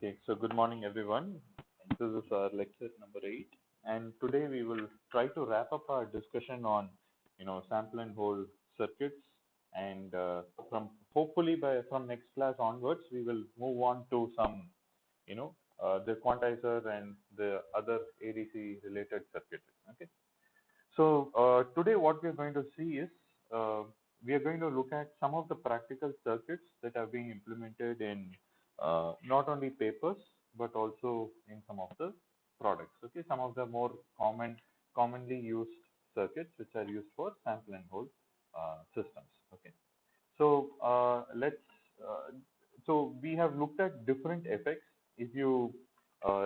Okay, so good morning everyone. This is our lecture number 8, and today we will try to wrap up our discussion on, sample and hold circuits, and from hopefully from next class onwards we will move on to some, the quantizer and the other ADC related circuitry. Okay, so today what we are going to see is we are going to look at some of the practical circuits that are being implemented in not only papers but also in some of the products. Okay, some of the more commonly used circuits which are used for sample and hold systems. Okay, so let's so we have looked at different effects. If you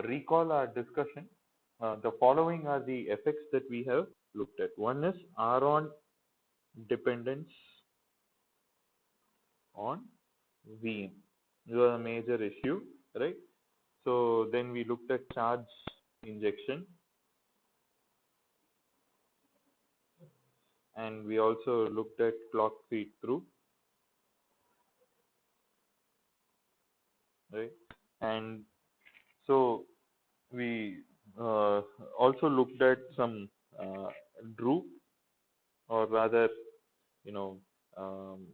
recall our discussion, the following are the effects that we have looked at. One is R-on dependence on Vn. This was a major issue, right? So then we looked at charge injection, and we also looked at clock feed through, right? And so we also looked at some droop, or rather, you know, um,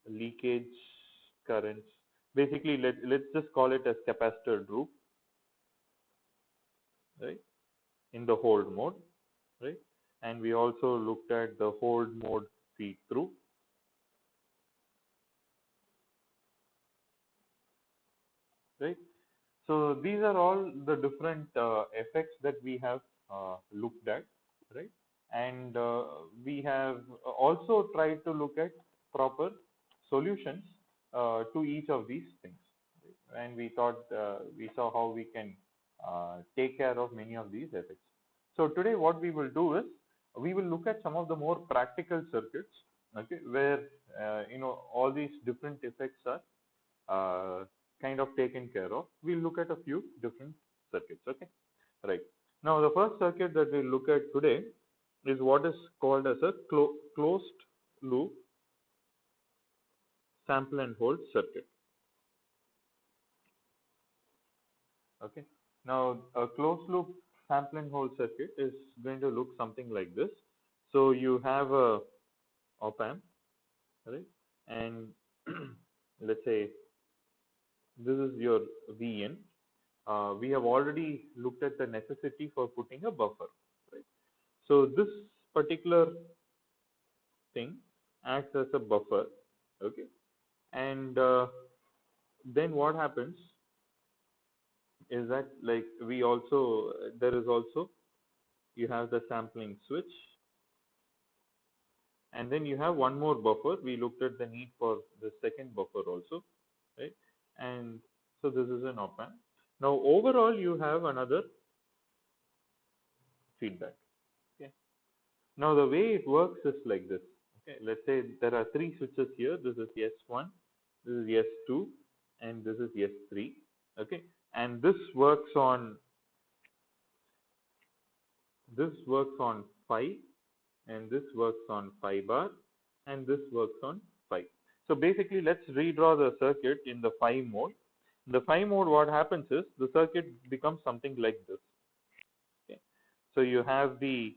leakage currents. Basically, let's just call it as capacitor droop, right, in the hold mode, right? And we also looked at the hold mode feed through, right? So these are all the different effects that we have looked at, right? And we have also tried to look at proper solutions to each of these things, right? And we thought we saw how we can take care of many of these effects. So today what we will do is we will look at some of the more practical circuits, okay, where all these different effects are kind of taken care of. We'll look at a few different circuits. Okay, right. Now the first circuit that we'll look at today is what is called as a closed loop sample and hold circuit. Okay. Now a closed loop sample and hold circuit is going to look something like this. So you have a op amp, right? And let's say this is your Vn. We have already looked at the necessity for putting a buffer, right? So this particular thing acts as a buffer, okay? And then what happens is that, like, there is also, you have the sampling switch, and then you have one more buffer. We looked at the need for the second buffer also, right? And so this is an op amp. Now overall you have another feedback. Okay. Now the way it works is like this. Okay, let's say there are three switches here. This is S1, this is S2, and this is S3. Okay, and this works on phi, and this works on phi bar, and this works on phi. So basically, let's redraw the circuit in the phi mode. In the phi mode, what happens is the circuit becomes something like this. Okay, so you have the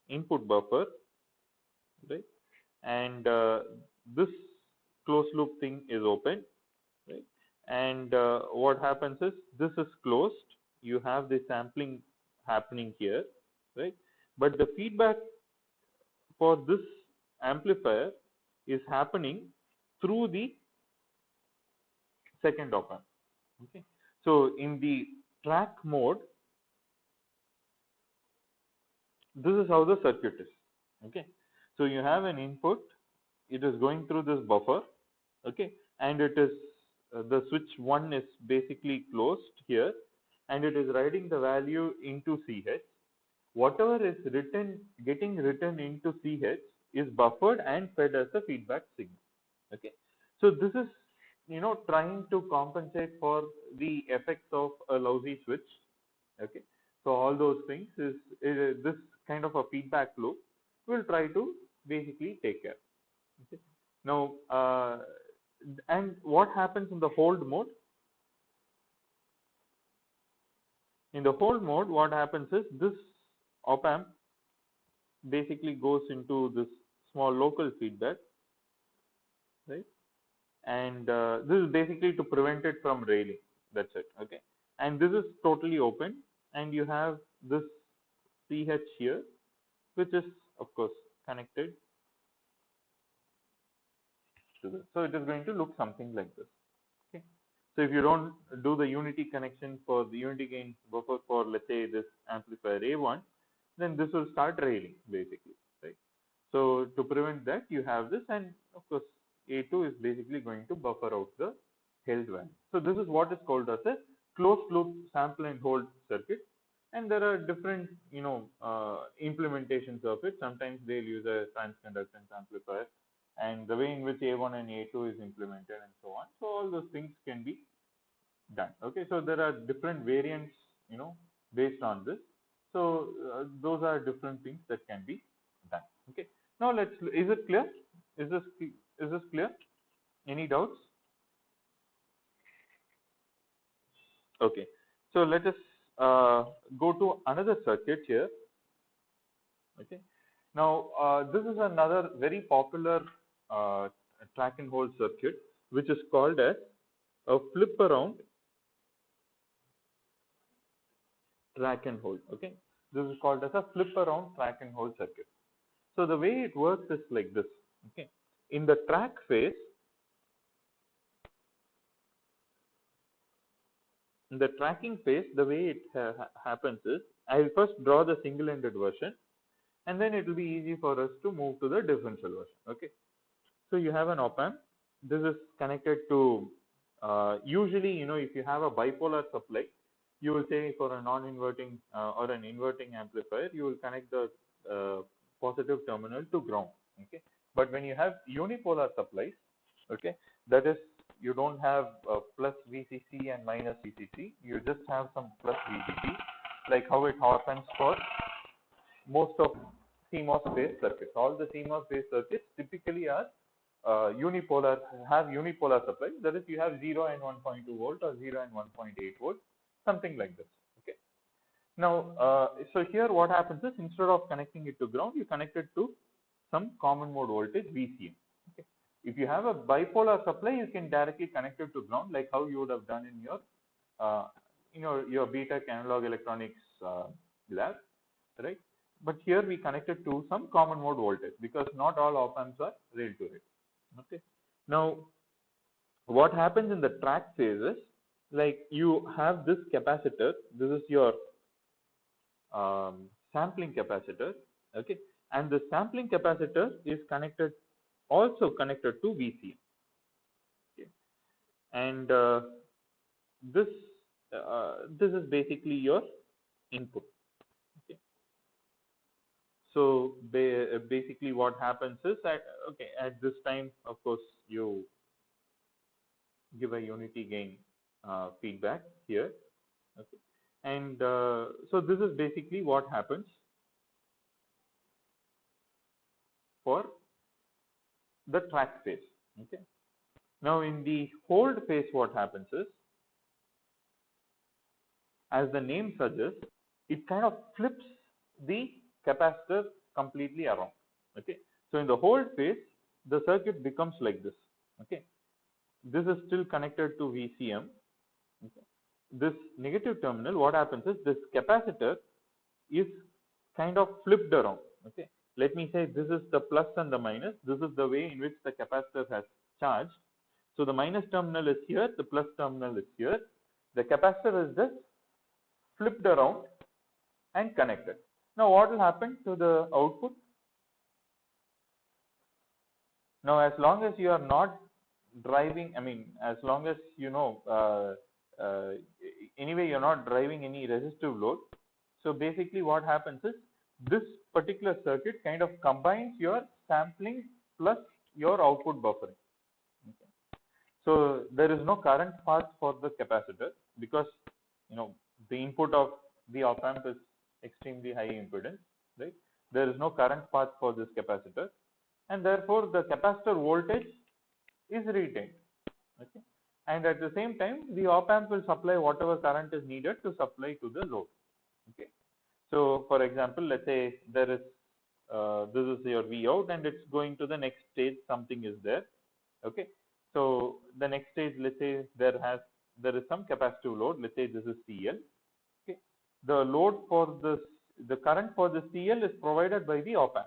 input buffer, right, and this closed loop thing is open, right, and what happens is this is closed. You have the sampling happening here, right, but the feedback for this amplifier is happening through the second op amp. Okay, so in the track mode, this is how the circuit is. Okay, so you have an input, it is going through this buffer, okay, and it is the switch 1 is basically closed here, and it is writing the value into CH. Whatever is getting written into CH is buffered and fed as a feedback signal. Okay, so this is trying to compensate for the effects of a lousy switch. Okay, so all those things is this kind of a feedback loop will try to basically take care. Okay, now and what happens in the hold mode? In the hold mode, what happens is this op amp basically goes into this small local feedback, right? And this is basically to prevent it from railing. That's it. Okay. And this is totally open, and you have this CH here, which is of course connected to this. So it is going to look something like this. Okay. So if you don't do the unity connection for the unity gain buffer for, let's say, this amplifier A1, then this will start railing basically, right? So to prevent that, you have this, and of course A2 is basically going to buffer out the held value. So this is what is called as a closed loop sample and hold circuit, and there are different implementations of it. Sometimes they'll use a transconductance amplifier, and the way in which A1 and A2 is implemented and so on. So all those things can be done. Okay, so there are different variants, based on this. So those are different things that can be done. Okay, now is it clear? Is this clear? Any doubts? Okay, so let us go to another circuit here. Okay, now this is another very popular track and hold circuit, which is called as a flip around track and hold. Okay, this is called as a flip around track and hold circuit. So the way it works is like this. Okay, in the track phase, in the tracking phase, the way it happens is, I will first draw the single-ended version, and then it will be easy for us to move to the differential version. Okay, so you have an op amp. This is connected to usually, if you have a bipolar supply, you will say for a non-inverting or an inverting amplifier, you will connect the positive terminal to ground. Okay, but when you have unipolar supplies, okay, that is, you don't have plus VCC and minus VCC, you just have some plus VCC, like how it happens for most of CMOS based circuits. All the CMOS based circuits typically are unipolar, have unipolar supply. That is, you have 0 and 1.2 volt or 0 and 1.8 volt, something like this. Okay. Now, so here what happens is, instead of connecting it to ground, you connect it to some common mode voltage VCM. Okay. If you have a bipolar supply, you can directly connect it to ground, like how you would have done in your your BTech analog electronics lab, right? But here we connected to some common mode voltage, because not all op amps are rail to rail. Okay. Now, what happens in the track phase is, like, you have this capacitor. This is your sampling capacitor. Okay, and the sampling capacitor is also connected to VCM. Okay, and this is basically your input. Okay, so basically what happens is that, okay, at this time, of course, you give a unity gain feedback here. Okay, and so this is basically what happens for the track phase. Okay, now in the hold phase, what happens is, as the name suggests, it kind of flips the capacitor completely around. Okay, so in the hold phase, the circuit becomes like this. Okay, this is still connected to VCM. Okay, this negative terminal, what happens is, this capacitor is kind of flipped around. Okay, let me say this is the plus and the minus. This is the way in which the capacitor has charged. So the minus terminal is here, the plus terminal is here. The capacitor is just flipped around and connected. Now what will happen to the output? Now, as long as you are not driving, as long as anyway you're not driving any resistive load. So basically what happens is, this particular circuit kind of combines your sampling plus your output buffering. Okay. So there is no current path for the capacitor, because the input of the op amp is extremely high impedance, right? There is no current path for this capacitor, and therefore the capacitor voltage is retained. Okay. and at the same time the op amp will supply whatever current is needed to supply to the load. Okay. So for example, let's say there is this is your V out and it's going to the next stage, something is there. Okay. So the next stage, let's say there is some capacitive load, let's say this is CL. Okay. The load for this, the current for the CL is provided by the op amp.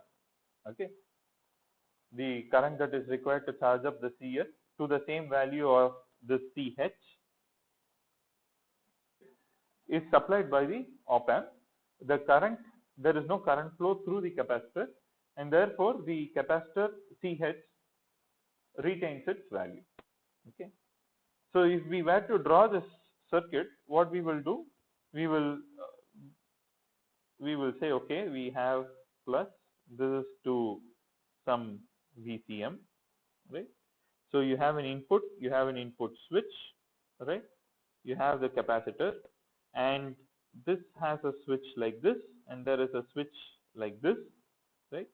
Okay. The current that is required to charge up the CL to the same value of this CH is supplied by the op amp. The current, there is no current flow through the capacitor, and therefore the capacitor CH retains its value. Okay. So if we were to draw this circuit, what we will do, we will say, okay, we have plus, this is to some VCM, right? So you have an input switch, right? You have the capacitor, and this has a switch like this, and there is a switch like this, right?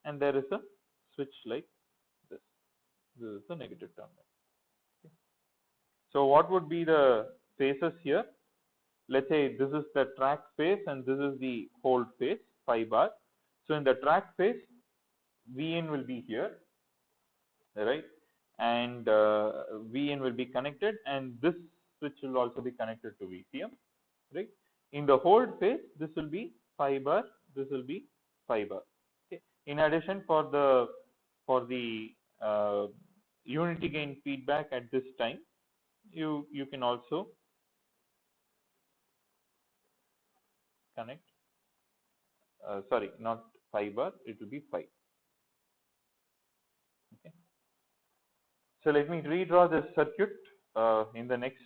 And there is a switch like this. This is the negative terminal. Okay. So what would be the phases here? Let's say this is the track phase and this is the hold phase, phi bar. So in the track phase, Vin will be here, right? And Vin will be connected, and this switch will also be connected to VCM, right? In the hold phase, this will be phi bar, this will be phi bar. Okay. In addition, for the unity gain feedback at this time, you can also connect. Sorry, not phi bar, it will be phi. Okay. So let me redraw this circuit in the next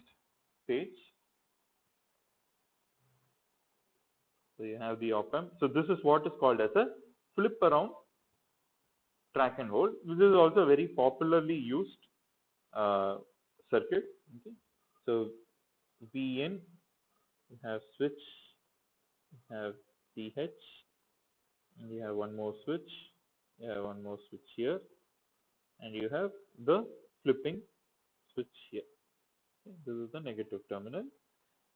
page. So you have the op amp. So this is what is called as a flip around track and hold. This is also a very popularly used circuit. Okay. So Vn, you have switch, you have CH, and you have one more switch, you have one more switch here, and you have the flipping switch here. Okay. This is the negative terminal,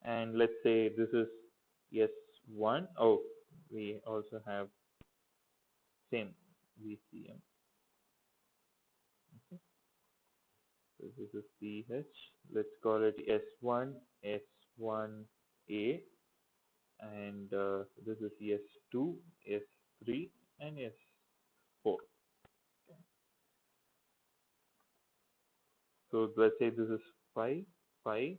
and let's say this is S1. Oh, we also have same VCM. Okay. So this is CH. Let's call it S1, S1A, and this is S2, S3, and S4. So let's say this is phi, phi,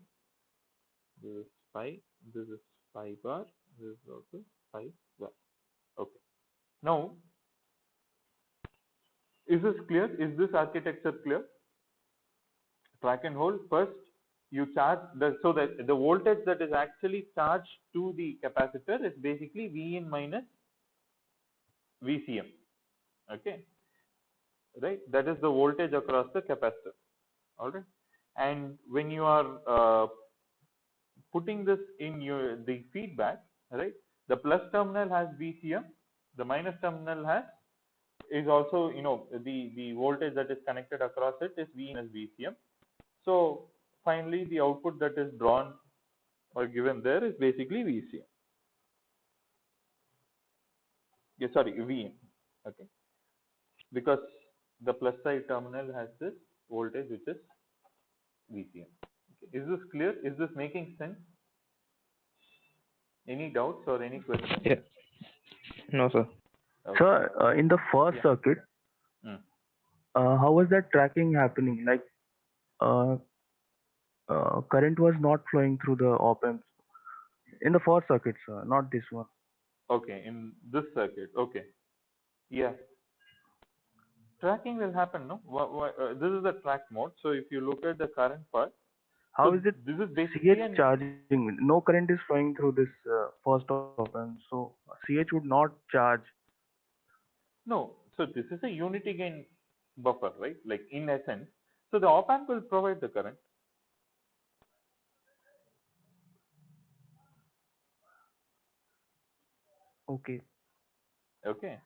this is phi, this is phi bar, this is also phi bar. Okay. Now, is this clear? Is this architecture clear? Track and hold. First, you charge so that the voltage that is actually charged to the capacitor is basically Vin minus VCM. Okay. Right. That is the voltage across the capacitor. All right. And when you are putting this in the feedback, right, the plus terminal has VCM, the minus terminal is also, the voltage that is connected across it is V minus VCM. So finally the output that is drawn or given there is basically VCM. Yeah, sorry, Vn. Okay, because the plus side terminal has this voltage which is VCM. Okay. Is this clear? Is this making sense? Any doubts or any questions? Yeah. No, sir. Okay. So, in the first Yeah. circuit, Mm. how was that tracking happening? Like, current was not flowing through the op amps in the first circuit, sir, not this one. Okay, in this circuit. Okay. Yeah. Tracking will happen, no? This is the track mode. So if you look at the current part, How so is it this is basically CH charging? No current is flowing through this first op amp, so CH would not charge. no. So this is a unity gain buffer, right? Like in essence. So the op amp will provide the current. Okay. Okay.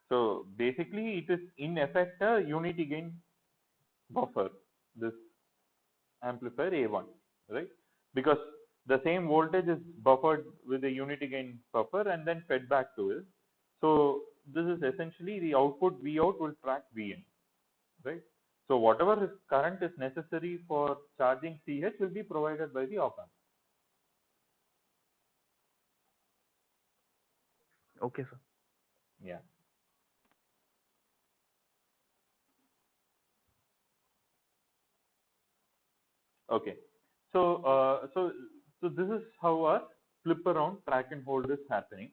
So basically it is in effect a unity gain buffer. This amplifier A1, right? Because the same voltage is buffered with a unity gain buffer and then fed back to it. So this is essentially the output V out will track V in, right? So whatever current is necessary for charging CH will be provided by the op amp. Okay, sir. Yeah. Okay. So so this is how our flip around track and hold is happening.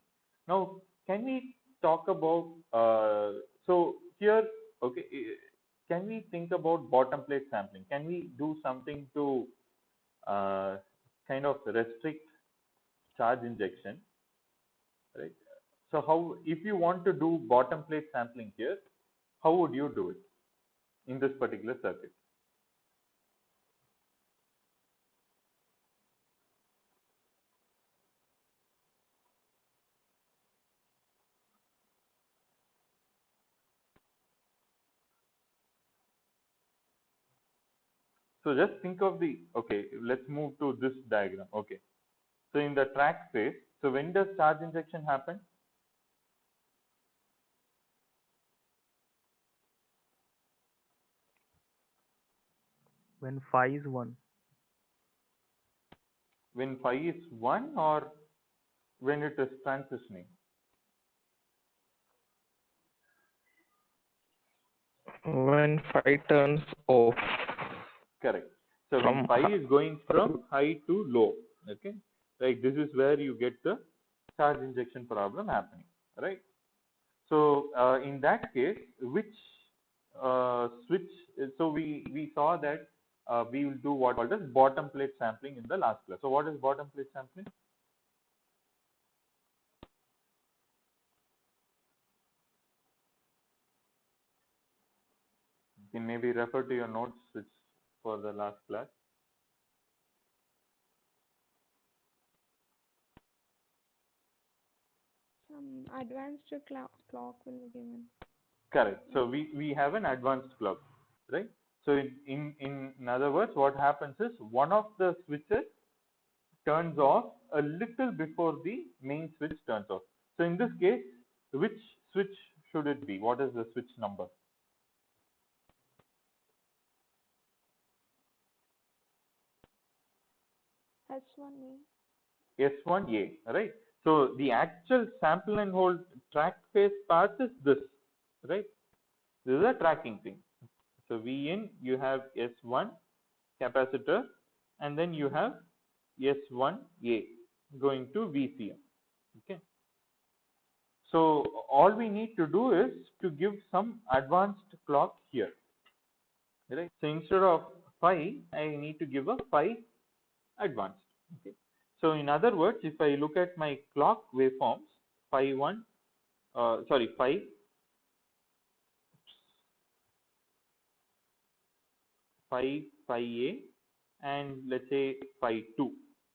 Now, can we talk about so here? Okay, can we think about bottom plate sampling? Can we do something to kind of restrict charge injection, right? So how, if you want to do bottom plate sampling here, how would you do it in this particular circuit? So just think of the, okay, let's move to this diagram. Okay. So in the track phase, so when does charge injection happen? When phi is 1. When phi is 1 or when it is transitioning? When phi turns off Correct. So when from phi is going from high to low, okay, like this is where you get the charge injection problem happening, right? So in that case, which switch? So we saw that we will do what called as bottom plate sampling in the last class. So what is bottom plate sampling? You can maybe refer to your notes which for the last class. Some advanced clock will be given. Correct. So we have an advanced clock, right? So in other words, what happens is one of the switches turns off a little before the main switch turns off. So in this case, which switch should it be? What is the switch number? S1A. S1A, right? So the actual sample and hold track phase path is this, right? This is a tracking thing. So V in, you have S1 capacitor, and then you have S1A going to VCM. Okay. So all we need to do is to give some advanced clock here, right? So instead of phi, I need to give a phi advanced. Okay. So in other words, if I look at my clock waveforms, phi 1, sorry, phi A, and let's say phi 2.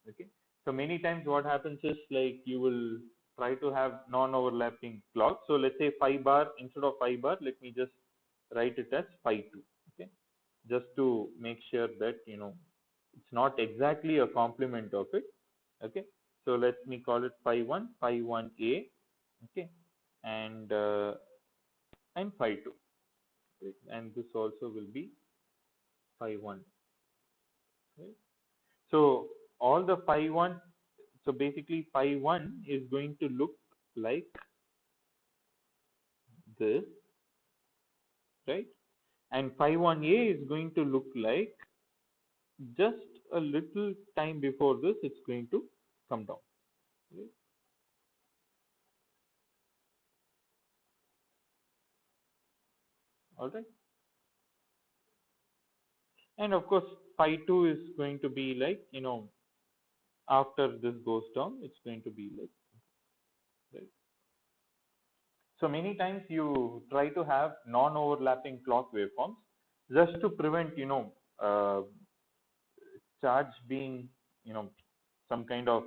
Okay. So many times what happens is like you will try to have non-overlapping clocks. So let's say phi bar, instead of phi bar, let me just write it as phi 2. Okay. Just to make sure that it's not exactly a complement of it. Okay. So let me call it phi 1, phi 1A. Okay. And phi 2. Right? And this also will be phi 1. Right? So all the phi 1, so basically phi 1 is going to look like this, right? And phi 1A is going to look like just a little time before this, it's going to come down. Right? All right. And of course, phi 2 is going to be like, after this goes down, it's going to be like, right? So many times you try to have non-overlapping clock waveforms just to prevent, charge being, some kind of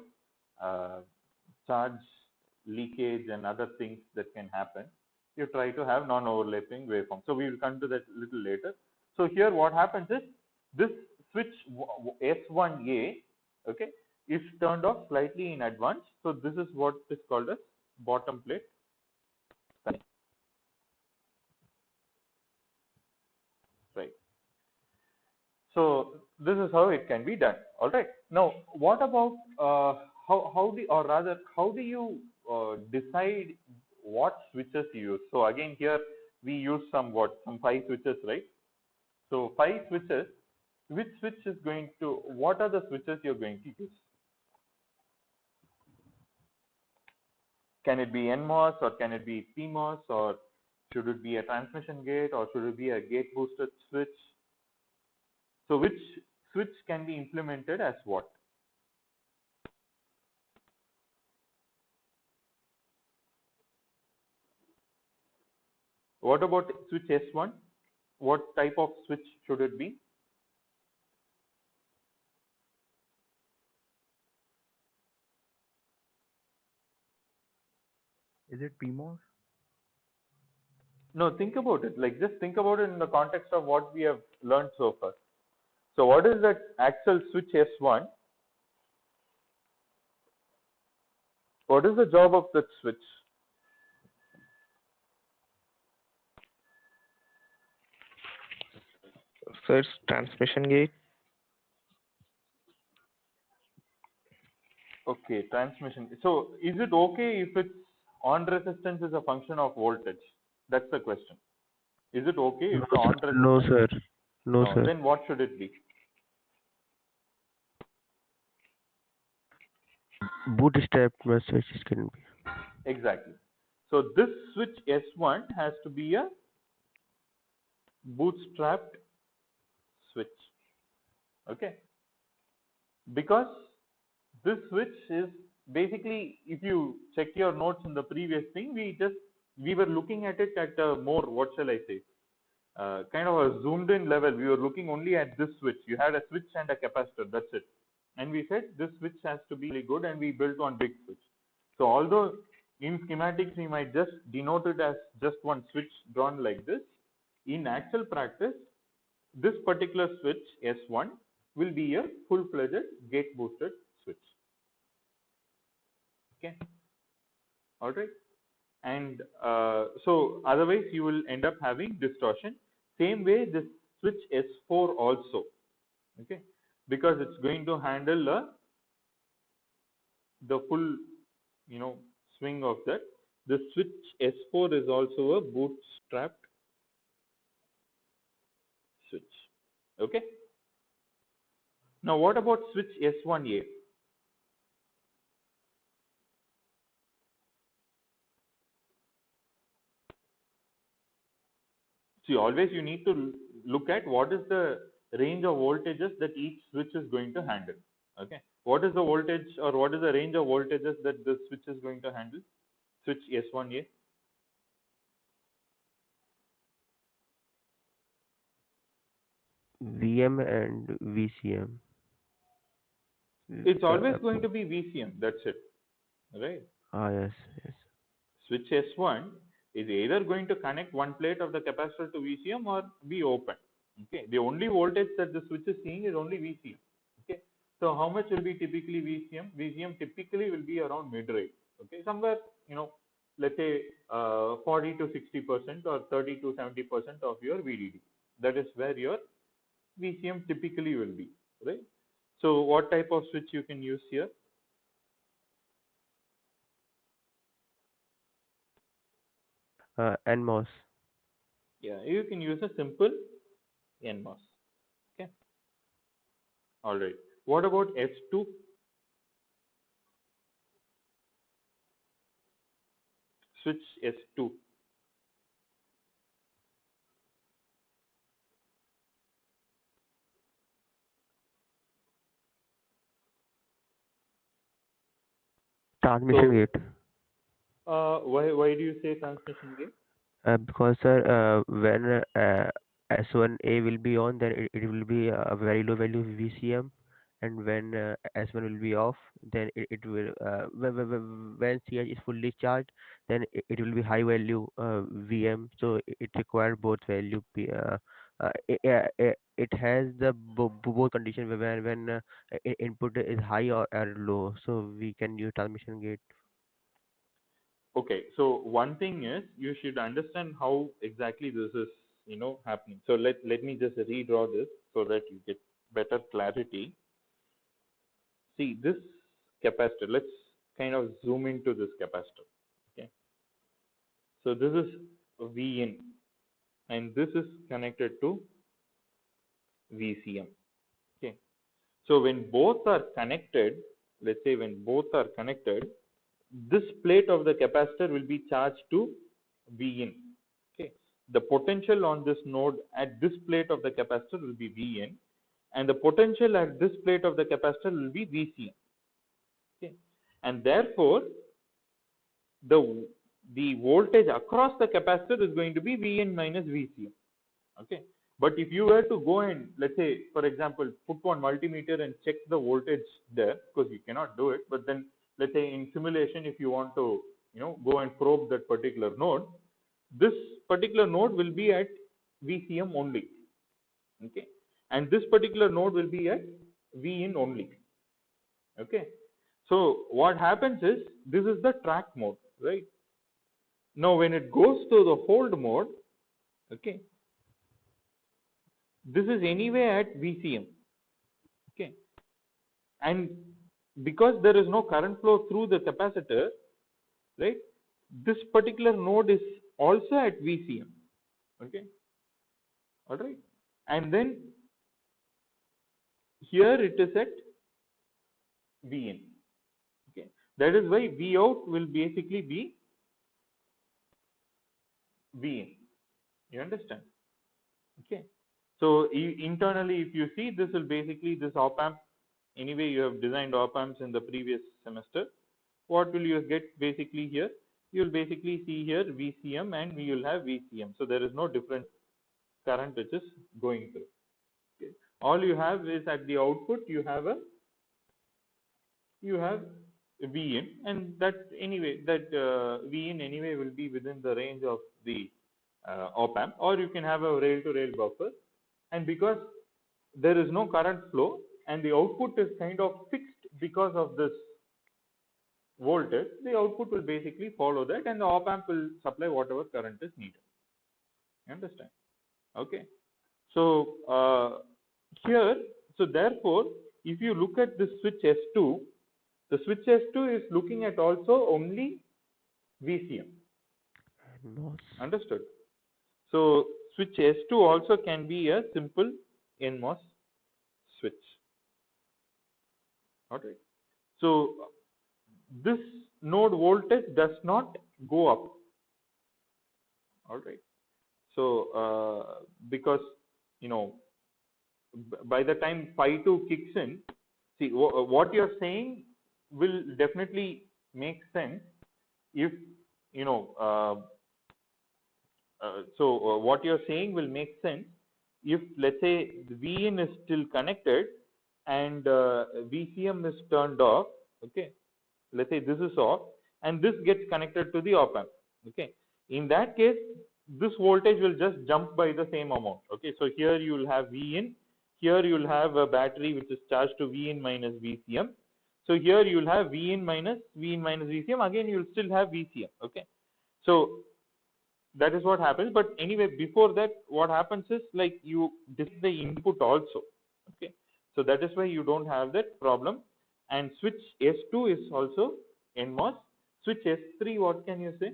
uh, charge leakage and other things that can happen. You try to have non-overlapping waveform. So we will come to that a little later. So here what happens is this switch S1A, okay, is turned off slightly in advance. So this is what is called as bottom plate spanning. Right. So this is how it can be done. All right. Now, what about how do you decide what switches you use? So again, here we use some 5 switches, right? So 5 switches. Which switch is going to? What are the switches you're going to use? Can it be NMOS or can it be PMOS, or should it be a transmission gate, or should it be a gate boosted switch? So which switch can be implemented as what? What about switch S1? What type of switch should it be? Is it PMOS? No, think about it. Like, just think about it in the context of what we have learned so far. So what is that actual switch S1? What is the job of that switch? So it's transmission gate. Okay, transmission. So is it okay if its on resistance is a function of voltage? That's the question. Is it okay if the on resistance? No, sir. No, No. sir. Then what should it be? Bootstrap switches can be. Exactly. So this switch S1 has to be a bootstrapped switch. Okay. Because this switch is basically, if you check your notes in the previous thing, we were looking at it at a more, what shall I say, kind of a zoomed in level. We were looking only at this switch. You had a switch and a capacitor, that's it. And we said this switch has to be really good, and we built one big switch. So although in schematics we might just denote it as just one switch drawn like this, in actual practice, this particular switch S1 will be a full-fledged gate boosted switch. Okay. All right. And so otherwise you will end up having distortion. Same way this switch S4 also. Okay. Because it's going to handle the full, swing of that. The switch S4 is also a bootstrapped switch. Okay. Now what about switch S1A? See, always you need to look at what is the range of voltages that each switch is going to handle. Okay. What is the voltage, or what is the range of voltages that the switch is going to handle? Switch S1A. VM and VCM. It's always going to be VCM. That's it. Right. Yes, yes. Switch S1 is either going to connect one plate of the capacitor to VCM or be open. Okay. The only voltage that the switch is seeing is only VCM. Okay. So how much will be typically VCM? VCM typically will be around mid-range. Okay. Somewhere, let's say 40 to 60% or 30 to 70% of your VDD. That is where your VCM typically will be, right? So what type of switch you can use here? NMOS. Yeah, you can use a simple NMOS. Okay. All right. What about S2? Switch S2. Transmission gate. Why do you say transmission gate? Because sir, when S1A will be on, then it will be a very low value VCM, and when S1 will be off, then it will when CH is fully charged, then it will be high value VM. So it requires both value it has the both condition when input is high or low, so we can use transmission gate. Okay, so one thing is you should understand how exactly this is, happening. So let me just redraw this so that you get better clarity. See this capacitor. Let's kind of zoom into this capacitor. Okay, so this is V in, and this is connected to VCM. Okay, so when both are connected, let's say when both are connected, this plate of the capacitor will be charged to V in. Okay, the potential on this node at this plate of the capacitor will be V in, and the potential at this plate of the capacitor will be VCM. Okay, and therefore the voltage across the capacitor is going to be Vn minus Vcm. Okay, but if you were to go and, let's say, for example, put one multimeter and check the voltage there, because you cannot do it, but then let's say in simulation, if you want to go and probe that particular node, this particular node will be at Vcm only. Okay, and this particular node will be at Vin only. Okay, so what happens is this is the track mode, right? Now when it goes to the hold mode, okay, this is anyway at VCM. Okay, and because there is no current flow through the capacitor, right, this particular node is also at VCM. Okay, all right, and then here it is at Vin. Okay, that is why V out will basically be Vin. You understand? Okay, so internally, if you see, this will basically, this op amp, anyway you have designed op amps in the previous semester. What will you get basically here? You will basically see here VCM and we will have VCM. So there is no different current which is going through. Okay, all you have is at the output you have V in, and that anyway, that V in anyway will be within the range of the op amp, or you can have a rail to rail buffer. And because there is no current flow and the output is kind of fixed because of this voltage, the output will basically follow that, and the op amp will supply whatever current is needed. You understand? Okay, so here, so therefore, if you look at the switch S2, the switch S2 is looking at also only VCM. NMOS. Understood? So switch S2 also can be a simple NMOS switch. Alright. So this node voltage does not go up. Alright. So because by the time phi 2 kicks in, see what you're saying will definitely make sense if what you're saying will make sense if, let's say, the Vin is still connected and VCM is turned off. Okay, let's say this is off and this gets connected to the op amp. Okay, in that case, this voltage will just jump by the same amount. Okay, so here you will have Vin, here you will have a battery which is charged to Vin minus VCM. So here you will have Vin minus VCM. Again, you will still have VCM. Okay, so that is what happens. But anyway, before that, what happens is, like, you display the input also. Okay, so that is why you don't have that problem. And switch S2 is also NMOS. Switch S3, what can you say?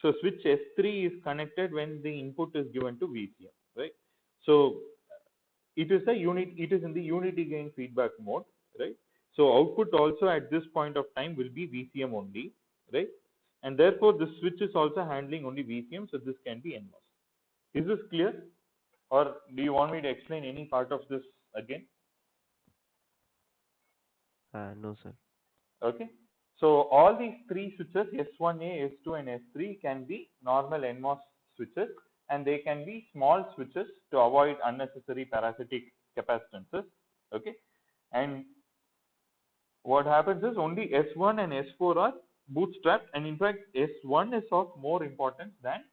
So switch S3 is connected when the input is given to VCM, right? So it is in the unity gain feedback mode, right? So output also at this point of time will be VCM only, right? And therefore this switch is also handling only VCM, so this can be NMOS. Is this clear? Or do you want me to explain any part of this again? No, sir. Okay. So all these three switches, S1A, S2 and S3, can be normal NMOS switches, and they can be small switches to avoid unnecessary parasitic capacitances. Okay, and what happens is only S1 and S4 are bootstrapped, and in fact S1 is of more importance than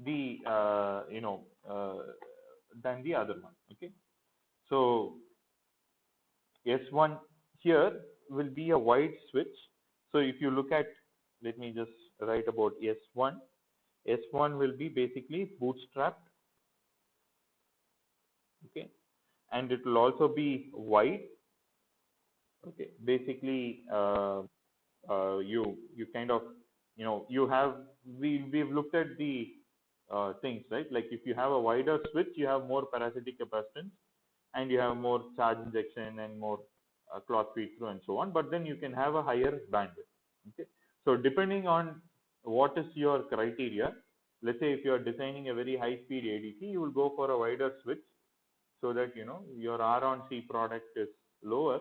the than the other one. Okay, so S1 here will be a wide switch. So if you look at, let me just write about S1. S1 will be basically bootstrapped. Okay, and it will also be wide. Okay, basically you kind of you have we've looked at the things, right? Like if you have a wider switch, you have more parasitic capacitance and you have more charge injection and more clock feed through and so on, but then you can have a higher bandwidth. Okay, so depending on what is your criteria, let's say if you are designing a very high speed ADC, you will go for a wider switch so that your R on C product is lower.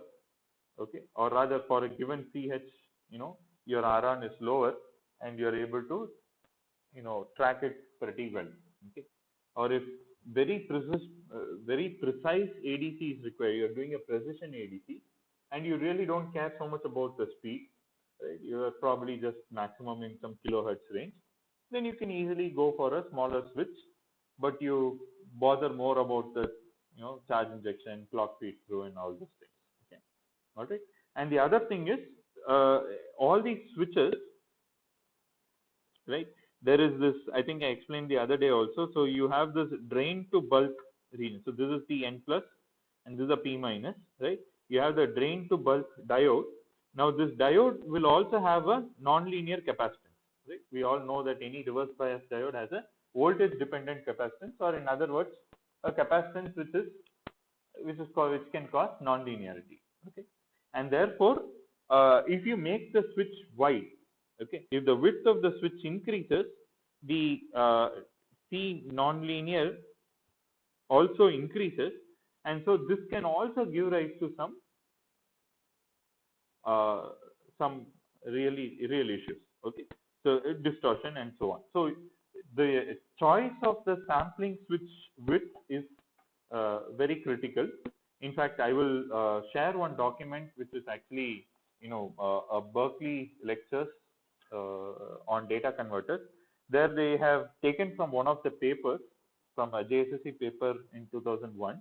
Okay, or rather for a given CH, your R on is lower and you are able to track it pretty well. Okay, or if very precise ADC is required, you are doing a precision ADC and you really don't care so much about the speed, right? You are probably just maximum in some kilohertz range, then you can easily go for a smaller switch, but you bother more about the charge injection, clock feed through and all those things. Okay, all right. And the other thing is all these switches, right? There is this, I think I explained the other day also. So you have this drain to bulk region. So this is the N plus and this is a P minus, right? You have the drain to bulk diode. Now this diode will also have a non-linear capacitance, right? We all know that any reverse bias diode has a voltage dependent capacitance, or in other words, a capacitance which can cause non-linearity. Okay, and therefore if you make the switch wide, okay, if the width of the switch increases, the C nonlinear also increases, and so this can also give rise to some real issues. Okay, so distortion and so on. So the choice of the sampling switch width is very critical. In fact, I will share one document which is actually a Berkeley lectures on data converters. There they have taken from one of the papers, from a JSSC paper in 2001,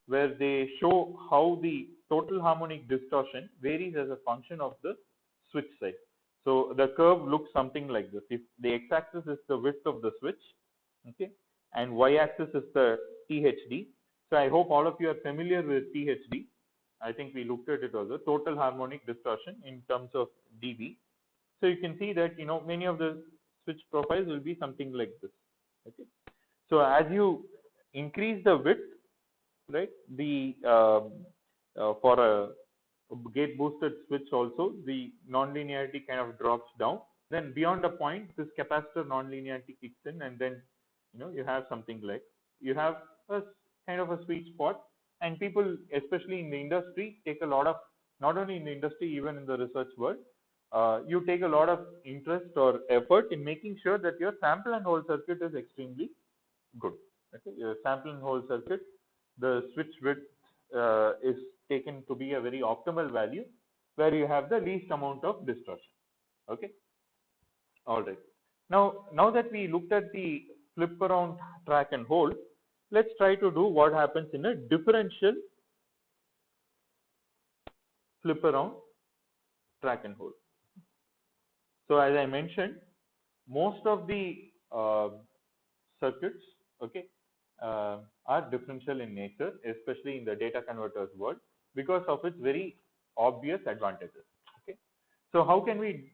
where they show how the total harmonic distortion varies as a function of the switch size. So the curve looks something like this. If the x-axis is the width of the switch, okay, and y-axis is the THD. So I hope all of you are familiar with THD. I think we looked at it also, total harmonic distortion in terms of dB. So you can see that many of the switch profiles will be something like this. Okay, so as you increase the width, right, the for a gate boosted switch also the nonlinearity kind of drops down. Then beyond a point, this capacitor nonlinearity kicks in, and then you have something like you have a kind of a sweet spot. And people, especially in the industry, take a lot of, not only in the industry, even in the research world, you take a lot of interest or effort in making sure that your sample and hold circuit is extremely good. Okay, your sample and hold circuit, the switch width is taken to be a very optimal value where you have the least amount of distortion. Okay, all right. Now that we looked at the flip around track and hold, let's try to do what happens in a differential flip around track and hold. So as I mentioned, most of the circuits, okay, are differential in nature, especially in the data converters world, because of its very obvious advantages. Okay, so how can we?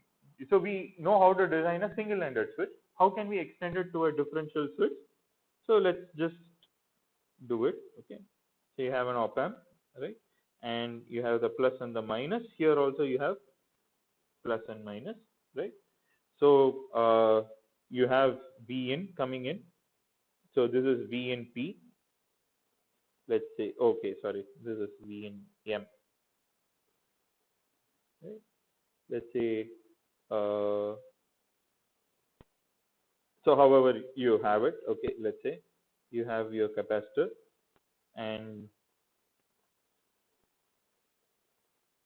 So we know how to design a single-ended switch. How can we extend it to a differential switch? So let's just do it. Okay, so you have an op amp, right, and you have the plus and the minus. Here also you have plus and minus, right? So you have V in coming in. So this is V in P. Let's say, okay, sorry, this is V in M. Right? Let's say, so however you have it, okay, let's say you have your capacitor, and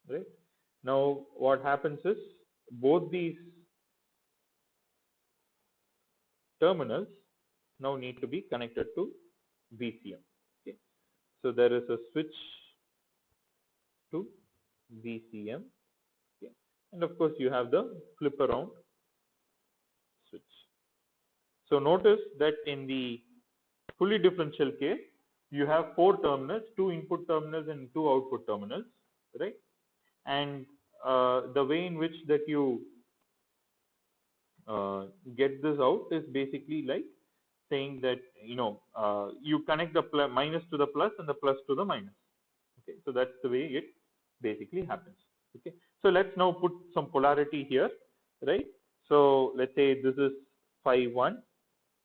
right now what happens is both these terminals now need to be connected to VCM. Okay. So there is a switch to VCM. Okay. And of course you have the flip around switch. So notice that in the fully differential case, you have 4 terminals, 2 input terminals and 2 output terminals, right? And the way in which that you get this out is basically like saying that you connect the minus to the plus and the plus to the minus. Okay, so that's the way it basically happens. Okay, so let's now put some polarity here, right? So let's say this is phi 1,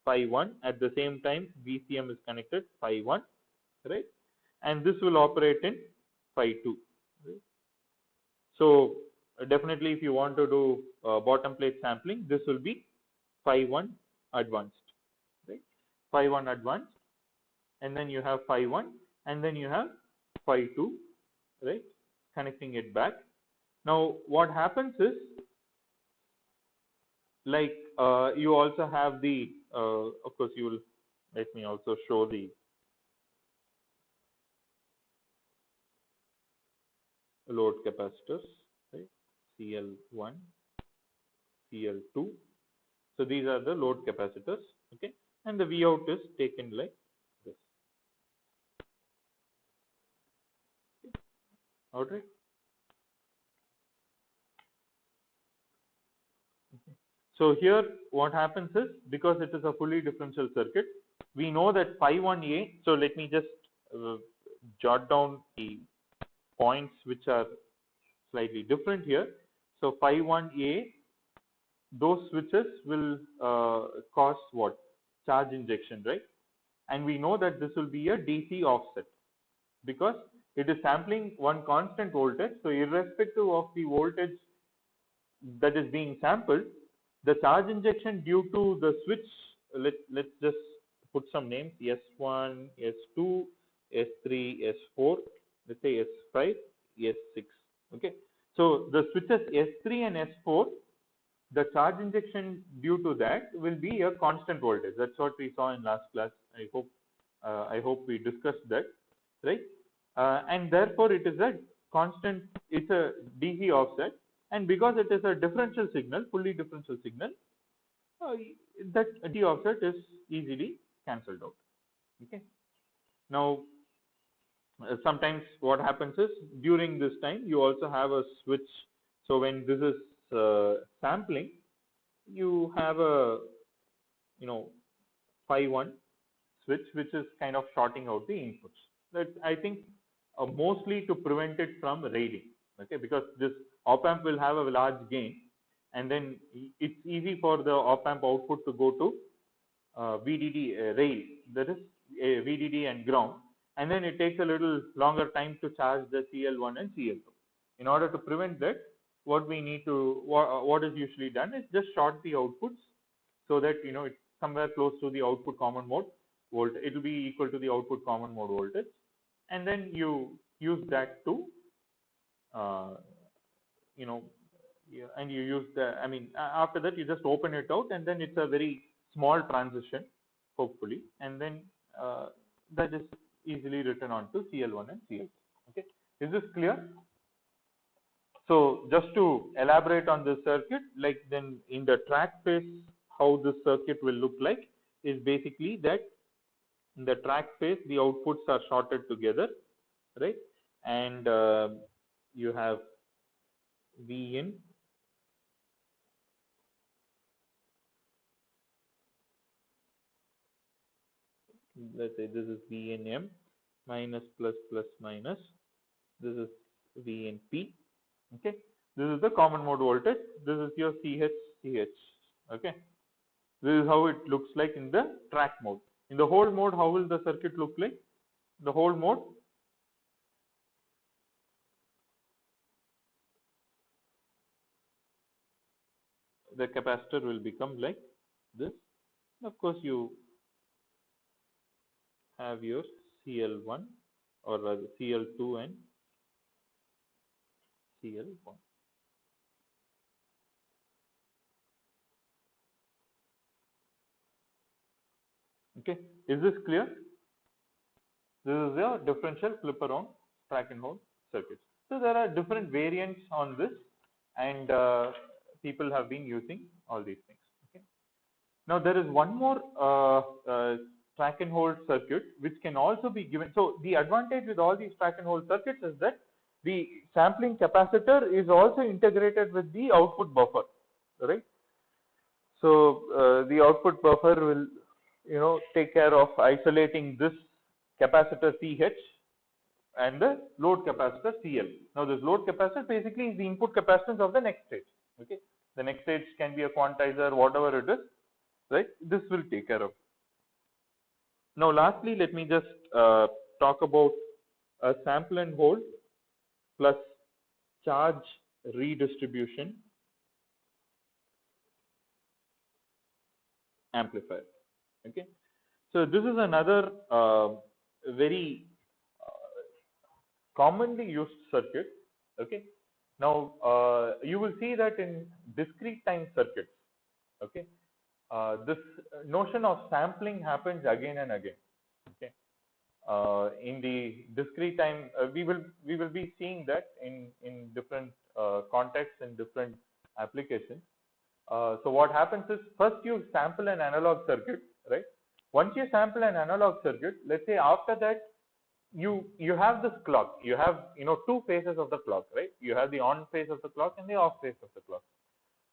phi 1. At the same time, VCM is connected phi 1, right? And this will operate in phi 2. Right? So definitely, if you want to do bottom plate sampling, this will be phi 1 advanced, right? Phi 1 advanced, and then you have phi 1, and then you have phi 2, right? Connecting it back. Now, what happens is, like you also have the, of course, you will let me also show the load capacitors, right? CL1, CL2. So these are the load capacitors, okay? And the V out is taken like this. Okay. All right. Okay. So here what happens is, because it is a fully differential circuit, we know that phi 1A. So let me just jot down the points which are slightly different here. So phi 1A, those switches will cause what? Charge injection, right? And we know that this will be a DC offset because it is sampling one constant voltage. So irrespective of the voltage that is being sampled, the charge injection due to the switch, let's just put some names, S1, S2, S3, S4, let's say S5, S6. Okay. So the switches S3 and S4, the charge injection due to that will be a constant voltage. That's what we saw in last class. I hope we discussed that, right? And therefore it is a constant, it's a DC offset, and because it is a differential signal, fully differential signal, that DC offset is easily cancelled out. Okay. Now sometimes what happens is, during this time you also have a switch. So when this is sampling, you have a phi 1 switch which is kind of shorting out the inputs. That I think mostly to prevent it from railing. Okay, because this op amp will have a large gain, and then it's easy for the op amp output to go to VDD rail, that is VDD and ground, and then it takes a little longer time to charge the CL1 and CL2. In order to prevent that, what we need to, what is usually done is just short the outputs so that it's somewhere close to the output common mode voltage. It will be equal to the output common mode voltage, and then you use that to and you use the, after that you just open it out, and then it's a very small transition, hopefully, and then that is easily written onto CL1 and CL2. Okay, is this clear? So just to elaborate on this circuit, like then in the track phase, how this circuit will look like is basically that in the track phase, the outputs are shorted together, right? And you have V in, let's say this is V in M, minus plus plus minus, this is V in P. Okay, this is the common mode voltage, this is your CH. Okay, this is how it looks like in the track mode. In the hold mode, how will the circuit look like? The hold mode, the capacitor will become like this. Of course, you have your CL1, or rather CL2 and CL1. Okay, is this clear? This is your differential flip around track and hold circuits. So there are different variants on this, and people have been using all these things. Okay. Now there is one more track and hold circuit which can also be given. So the advantage with all these track and hold circuits is that the sampling capacitor is also integrated with the output buffer, right? So the output buffer will take care of isolating this capacitor CH and the load capacitor CL. Now this load capacitor basically is the input capacitance of the next stage. Okay, the next stage can be a quantizer, whatever it is, right? This will take care of. Now lastly, let me just talk about a sample and hold plus charge redistribution amplifier. Okay, so this is another very commonly used circuit. Okay, now you will see that in discrete time circuits, okay, this notion of sampling happens again and again. Okay, in the discrete time, we will be seeing that in different contexts and different applications. So what happens is, first you sample an analog circuit, right? Once you sample an analog circuit, let's say after that you have this clock. You have two phases of the clock, right? You have the on phase of the clock and the off phase of the clock.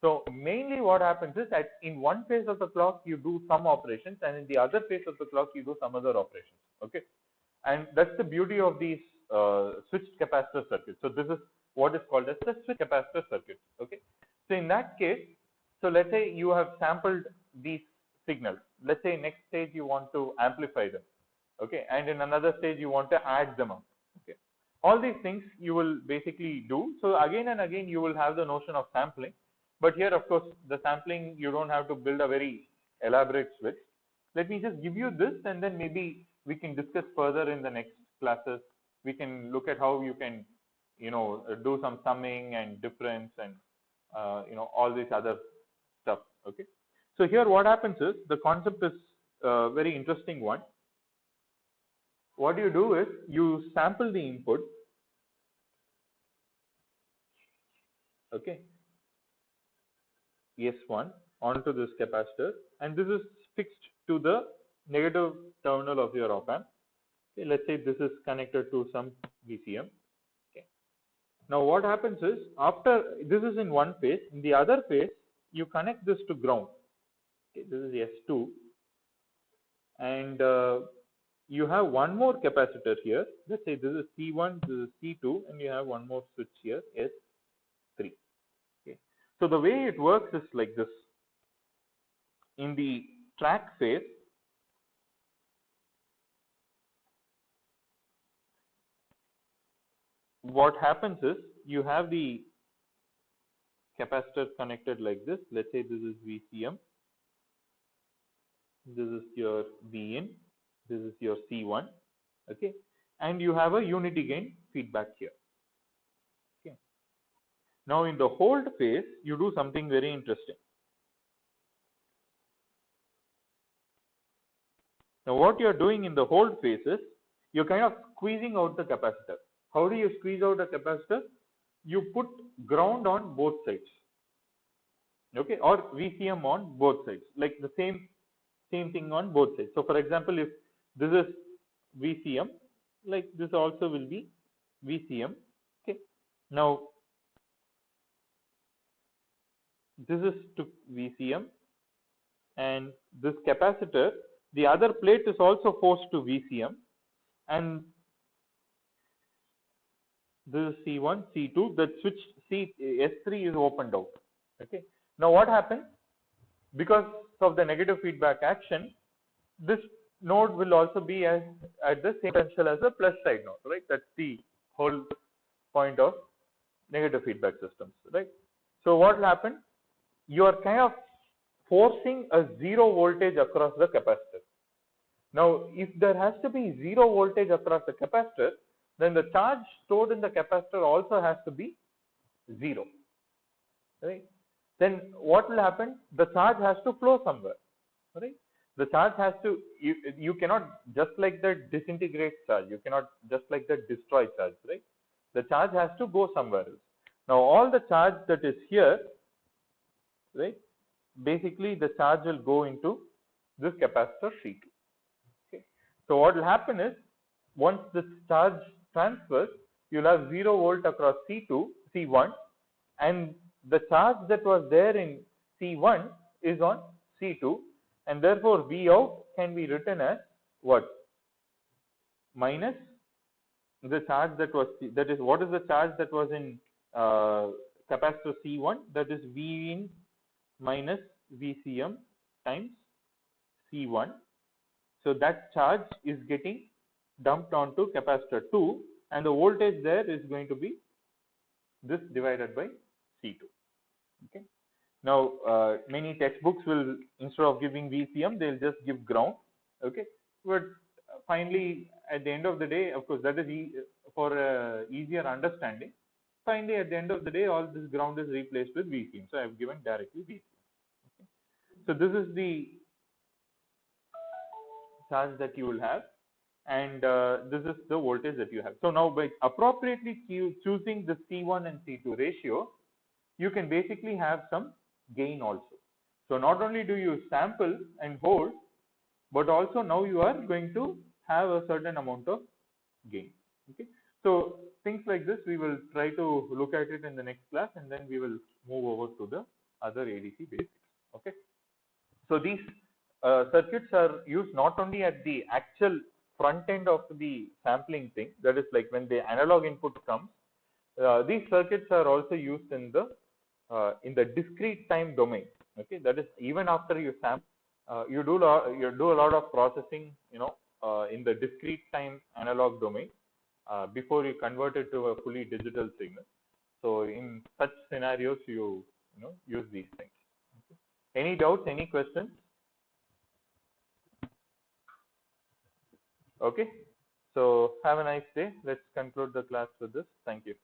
So mainly what happens is that in one phase of the clock you do some operations, and in the other phase of the clock you do some other operations. Okay, and that's the beauty of these switched capacitor circuits. So this is what is called as the switched capacitor circuit. Okay, so in that case, so let's say you have sampled these signals. Let's say next stage you want to amplify them. Okay, and in another stage you want to add them up. Okay, all these things you will basically do. So again and again you will have the notion of sampling, but here of course the sampling, you don't have to build a very elaborate switch. Let me just give you this, and then maybe we can discuss further in the next classes. We can look at how you can do some summing and difference and all this other stuff. Okay, so here what happens is, the concept is a very interesting one. What you do is you sample the input, okay, S1 onto this capacitor, and this is fixed to the negative terminal of your op amp. Okay, let's say this is connected to some VCM. Okay, now what happens is, after this is in one phase, in the other phase you connect this to ground. Okay, this is S2, and you have one more capacitor here. Let's say this is C1, this is C2, and you have one more switch here, S3. Okay, so the way it works is like this. In the track phase, what happens is, you have the capacitor connected like this. Let's say this is VCM, this is your Vin, this is your C1, okay, and you have a unity gain feedback here. Okay, now in the hold phase you do something very interesting. Now what you are doing in the hold phase is, you're kind of squeezing out the capacitor. How do you squeeze out a capacitor? You put ground on both sides, okay, or VCM on both sides, like the same thing on both sides. So for example, if this is VCM, like this also will be VCM. Okay, now this is to VCM, and this capacitor, the other plate is also forced to VCM, and this is C1, C2, the switch S3 is opened out. Okay, now what happens? Because of the negative feedback action, this node will also be at the same potential as the plus side node, right? That's the whole point of negative feedback systems, right? So what will happen? You are kind of forcing a zero voltage across the capacitor. Now, if there has to be zero voltage across the capacitor, then the charge stored in the capacitor also has to be zero, right? Then what will happen? The charge has to flow somewhere, right? The charge has to, you cannot just like that disintegrate charge, you cannot just like that destroy charge, right? The charge has to go somewhere else. Now all the charge that is here, right, basically the charge will go into this capacitor C2. Okay. So what will happen is, once this charge transfers, you'll have 0 volt across C2, C1, and the charge that was there in C1 is on C2, and therefore V out can be written as what? Minus the charge that was, that is, what is the charge that was in capacitor C1? That is V in minus VCM times C1. So that charge is getting dumped onto capacitor 2, and the voltage there is going to be this divided by C2. Okay. Now many textbooks will, instead of giving VCM, they'll just give ground. Okay. But finally, at the end of the day, of course, that is for easier understanding. Finally, at the end of the day, all this ground is replaced with VCM. So I have given directly VCM. Okay. So this is the charge that you will have, and this is the voltage that you have. So now by appropriately choosing the C1 and C2 ratio, you can basically have some gain also. So not only do you sample and hold, but also now you are going to have a certain amount of gain. Okay. So things like this we will try to look at it in the next class, and then we will move over to the other ADC basics. Okay. So these circuits are used not only at the actual front end of the sampling thing, that is like when the analog input comes, these circuits are also used in the discrete time domain. Okay, that is even after you sample, you do a lot of processing, in the discrete time analog domain before you convert it to a fully digital signal. So in such scenarios, you use these things. Okay. Any doubts? Any questions? Okay. So have a nice day. Let's conclude the class with this. Thank you.